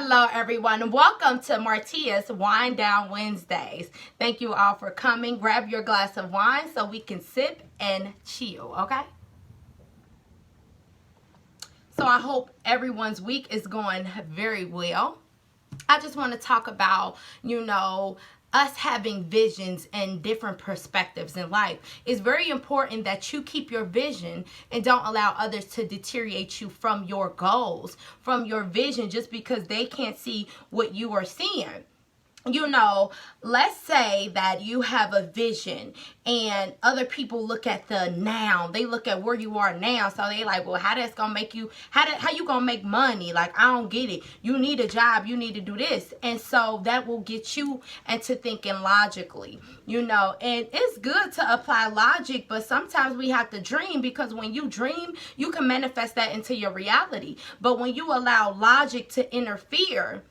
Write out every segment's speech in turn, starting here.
Hello, everyone. Welcome to Martia's Wine Down Wednesdays. Thank you all for coming. Grab your glass of wine so we can sip and chill, okay? So I hope everyone's week is going very well. I just want to talk about, us having visions and different perspectives in life. It's very important that you keep your vision and don't allow others to deteriorate you from your goals, from your vision, just because they can't see what you are seeing. Let's say that you have a vision and other people look at the now. They look at where you are now. So they like, well, how that's going to make you, how you going to make money? Like, I don't get it. You need a job. You need to do this. And so that will get you into thinking logically, and it's good to apply logic, but sometimes we have to dream, because when you dream, you can manifest that into your reality. But when you allow logic to interfere,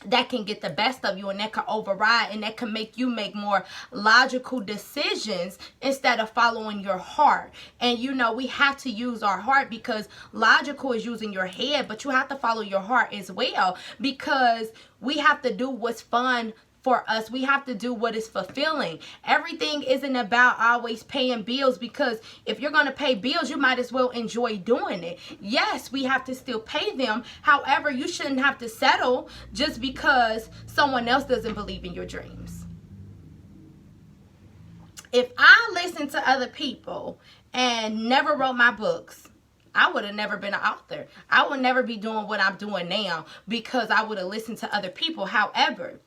that can get the best of you, and that can override, and that can make you make more logical decisions instead of following your heart. And we have to use our heart, because logical is using your head, but you have to follow your heart as well, because we have to do what's fun for us. We have to do what is fulfilling. Everything isn't about always paying bills, because if you're going to pay bills, you might as well enjoy doing it. Yes, we have to still pay them. However, you shouldn't have to settle just because someone else doesn't believe in your dreams. If I listened to other people and never wrote my books, I would have never been an author. I would never be doing what I'm doing now, because I would have listened to other people. However,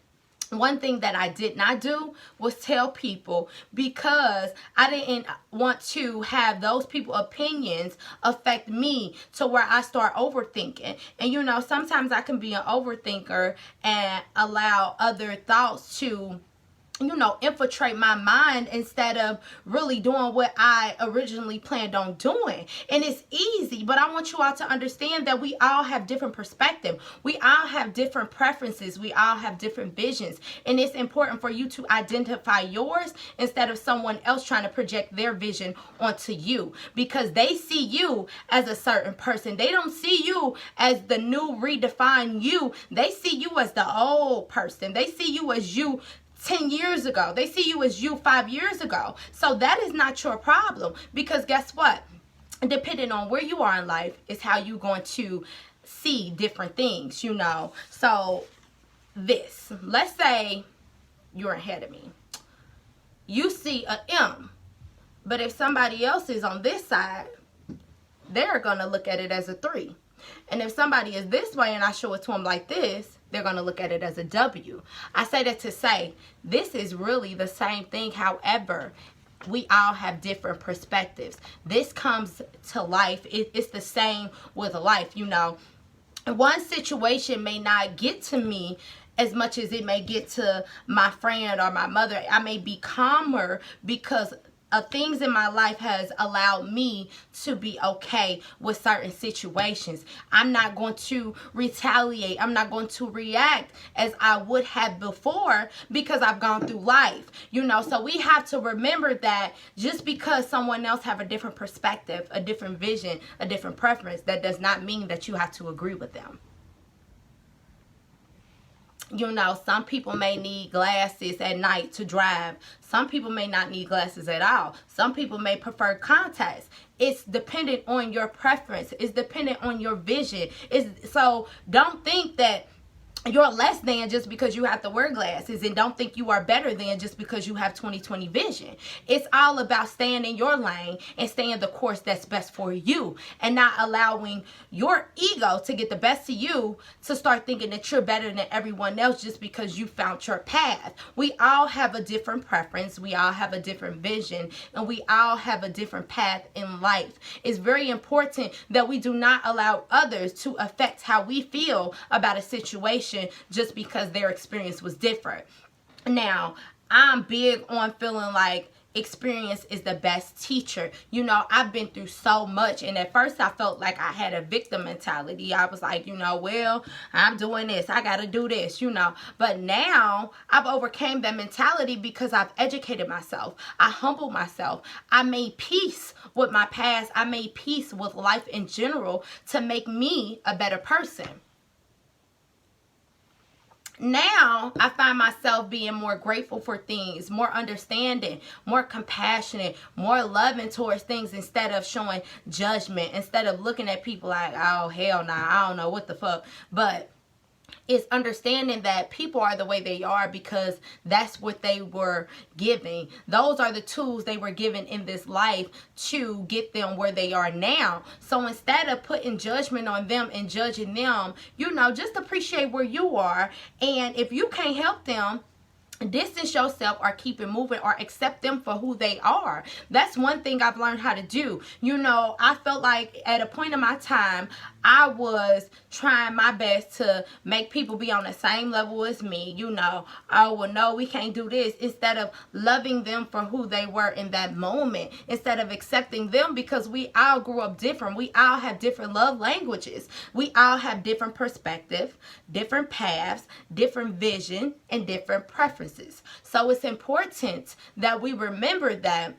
one thing that I did not do was tell people, because I didn't want to have those people's opinions affect me to where I start overthinking. And sometimes I can be an overthinker and allow other thoughts to infiltrate my mind instead of really doing what I originally planned on doing. And it's easy, but I want you all to understand that we all have different perspective. We all have different preferences. We all have different visions. And it's important for you to identify yours instead of someone else trying to project their vision onto you, because they see you as a certain person. They don't see you as the new redefined you. They see you as the old person. They see you as you 10 years ago. They see you as you 5 years ago. So that is not your problem, because guess what? Depending on where you are in life is how you're going to see different things, So let's say you're ahead of me. You see a M, but if somebody else is on this side, they're going to look at it as a 3. And if somebody is this way and I show it to them like this, they're going to look at it as a W. I say that to say this is really the same thing. However, we all have different perspectives. This comes to life. It's the same with life, One situation may not get to me as much as it may get to my friend or my mother. I may be calmer because things in my life has allowed me to be okay with certain situations. I'm not going to retaliate. I'm not going to react as I would have before, because I've gone through life, So we have to remember that just because someone else have a different perspective, a different vision, a different preference, that does not mean that you have to agree with them. Some people may need glasses at night to drive. Some people may not need glasses at all. Some people may prefer contacts. It's dependent on your preference. It's dependent on your vision. So don't think that you're less than just because you have to wear glasses, and don't think you are better than just because you have 20/20 vision. It's all about staying in your lane and staying the course that's best for you, and not allowing your ego to get the best of you to start thinking that you're better than everyone else just because you found your path. We all have a different preference. We all have a different vision, and we all have a different path in life. It's very important that we do not allow others to affect how we feel about a situation just because their experience was different. Now, I'm big on feeling like experience is the best teacher. I've been through so much, and at first I felt like I had a victim mentality. I was like, well, I'm doing this, I gotta do this, but now I've overcame that mentality because I've educated myself. I humbled myself. I made peace with my past. I made peace with life in general to make me a better person. Now I find myself being more grateful for things, more understanding, more compassionate, more loving towards things, instead of showing judgment, instead of looking at people like, oh, hell nah, I don't know what the fuck. But it's understanding that people are the way they are because that's what they were given. Those are the tools they were given in this life to get them where they are now. So instead of putting judgment on them and judging them, just appreciate where you are. And if you can't help them, distance yourself or keep it moving or accept them for who they are. That's one thing I've learned how to do. I felt like at a point in my time, I was trying my best to make people be on the same level as me. Oh, well, no, we can't do this. Instead of loving them for who they were in that moment. Instead of accepting them, because we all grew up different. We all have different love languages. We all have different perspective, different paths, different vision, and different preferences. So it's important that we remember that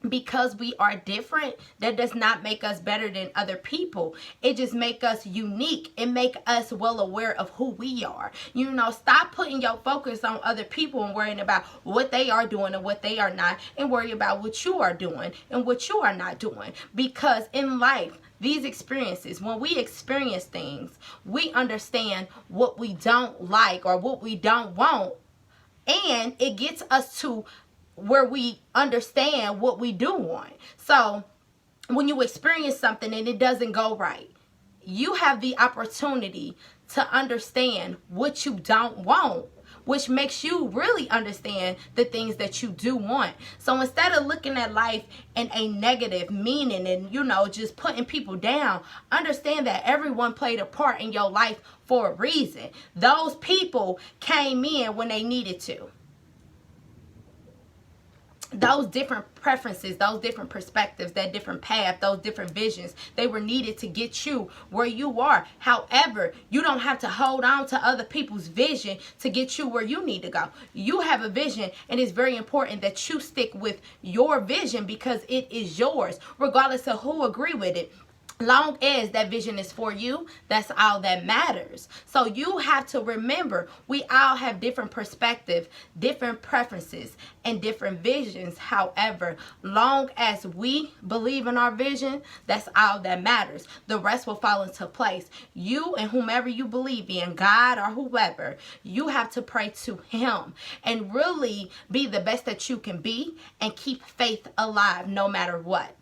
because we are different, that does not make us better than other people. It just make us unique. It make us well aware of who we are. Stop putting your focus on other people and worrying about what they are doing and what they are not, and worry about what you are doing and what you are not doing. Because in life, these experiences, when we experience things, we understand what we don't like or what we don't want, and it gets us to where we understand what we do want. So when you experience something and it doesn't go right, you have the opportunity to understand what you don't want, which makes you really understand the things that you do want. So instead of looking at life in a negative meaning and, just putting people down, understand that everyone played a part in your life for a reason. Those people came in when they needed to. Those different preferences, those different perspectives, that different path, those different visions, they were needed to get you where you are. However, you don't have to hold on to other people's vision to get you where you need to go. You have a vision, and it's very important that you stick with your vision because it is yours, regardless of who agree with it. Long as that vision is for you, that's all that matters. So you have to remember, we all have different perspectives, different preferences, and different visions. However, long as we believe in our vision, that's all that matters. The rest will fall into place. You and whomever you believe in, God or whoever, you have to pray to Him and really be the best that you can be and keep faith alive no matter what.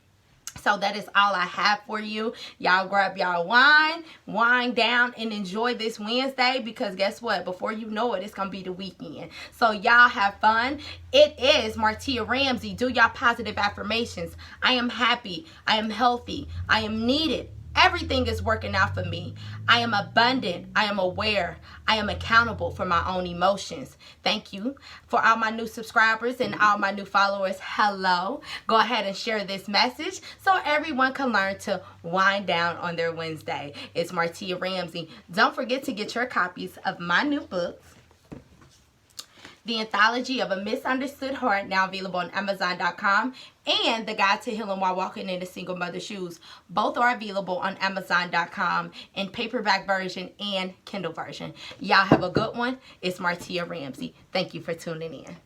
So that is all I have for you. Y'all grab y'all wine, wind down, and enjoy this Wednesday, because guess what? Before you know it, it's going to be the weekend. So y'all have fun. It is Martia Ramsey. Do y'all positive affirmations. I am happy. I am healthy. I am needed. Everything is working out for me. I am abundant. I am aware. I am accountable for my own emotions. Thank you for all my new subscribers and all my new followers. Hello. Go ahead and share this message so everyone can learn to wind down on their Wednesday. It's Martia Ramsey. Don't forget to get your copies of my new books, The Anthology of a Misunderstood Heart, now available on Amazon.com, and The Guide to Healing While Walking in a Single Mother's Shoes. Both are available on Amazon.com in paperback version and Kindle version. Y'all have a good one. It's Martia Ramsey. Thank you for tuning in.